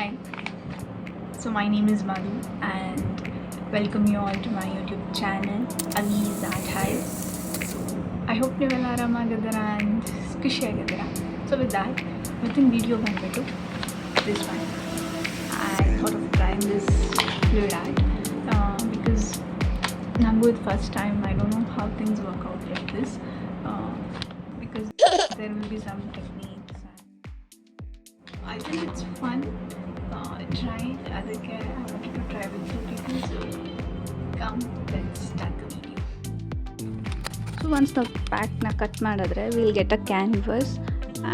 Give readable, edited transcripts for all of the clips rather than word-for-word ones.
Hi, so my name is Madhu and welcome you all to my YouTube channel, Ali's Art Hive. So I hope ನೀವೆಲ್ಲ ಆರಾಮಾಗಿದ್ದೀರ and ಖುಷಿಯಾಗಿದ್ದೀರ. So with that, ಇವತ್ತಿನ video ಬಂದ್ಬಿಟ್ಟು this one. I thought of trying this fluid art because ನಂಗೂ ಇದು first time. I don't know how things work out like this because there will be some techniques. I think it's fun. Trying ಅದಕ್ಕೆ I wanted to try with you people. So come, let's start the video. So once ನಾವು ಪ್ಯಾಕ್ನ cut ಮಾಡಿದ್ರೆ will get a canvas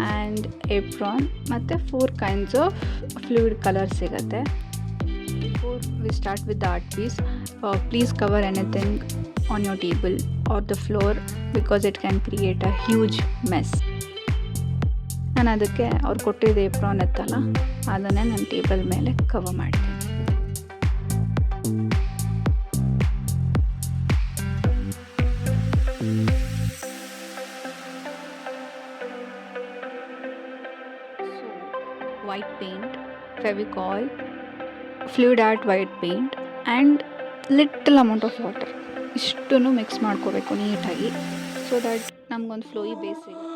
and apron ಮತ್ತು 4 kinds of fluid colour ಸಿಗುತ್ತೆ. Before we start with the art piece, please cover anything on your table or the floor because it can create a huge mess. ನಾನು ಅದಕ್ಕೆ ಅವ್ರು ಕೊಟ್ಟಿದ್ದ apron ಇತ್ತಲ್ಲ, ಅದನ್ನೇ ನನ್ನ table ಮೇಲೆ ಕವರ್ ಮಾಡ್ತೀನಿ. White paint, Fevicol, fluid art white paint and little amount of water. ಇಷ್ಟನ್ನು ಮಿಕ್ಸ್ ಮಾಡ್ಕೋಬೇಕು ನೀಟಾಗಿ, ಸೊ ದ್ಯಾಟ್ ನಮಗೊಂದು ಫ್ಲೋಯಿ ಬೇಸ್ ಸಿಗುತ್ತೆ.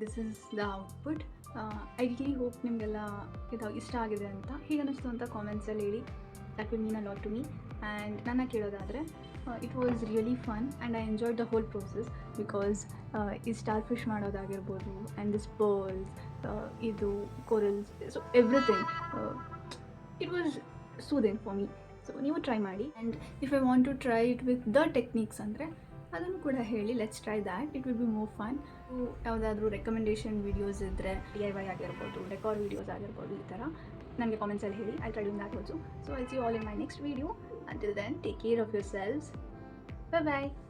This is the output. I really hope ನಿಮಗೆಲ್ಲ ಇದು ಇಷ್ಟ ಆಗಿದೆ ಅಂತ. ಹೇಗೆ ಅನ್ನಿಸ್ತು ಅಂತ ಕಾಮೆಂಟ್ಸಲ್ಲಿ ಹೇಳಿ. That will mean a lot to me. And ನನ್ನ ಕೇಳೋದಾದರೆ it was really fun and I enjoyed the whole process because ಈ ಸ್ಟಾರ್ ಫಿಶ್ ಮಾಡೋದಾಗಿರ್ಬೋದು ಆ್ಯಂಡ್ ದಿಸ್ ಪರ್ಲ್ಸ್, ಇದು corals, so everything it was soothing for me. So ನೀವು try ಮಾಡಿ. And if I want to try it with the techniques ಅಂದರೆ ಅದನ್ನು ಕೂಡ ಹೇಳಿ. Let's try that, it will be more fun. ಯಾವುದಾದ್ರೂ recommendation videos ಇದ್ದರೆ DIY ಆಗಿರ್ಬೋದು, decor videos ಆಗಿರ್ಬೋದು, ಈ ಥರ ನನಗೆ ಕಾಮೆಂಟ್ಸಲ್ಲಿ ಹೇಳಿ. I try doing that also. So I see you all in my next video. Until then, take care of yourselves. Bye bye.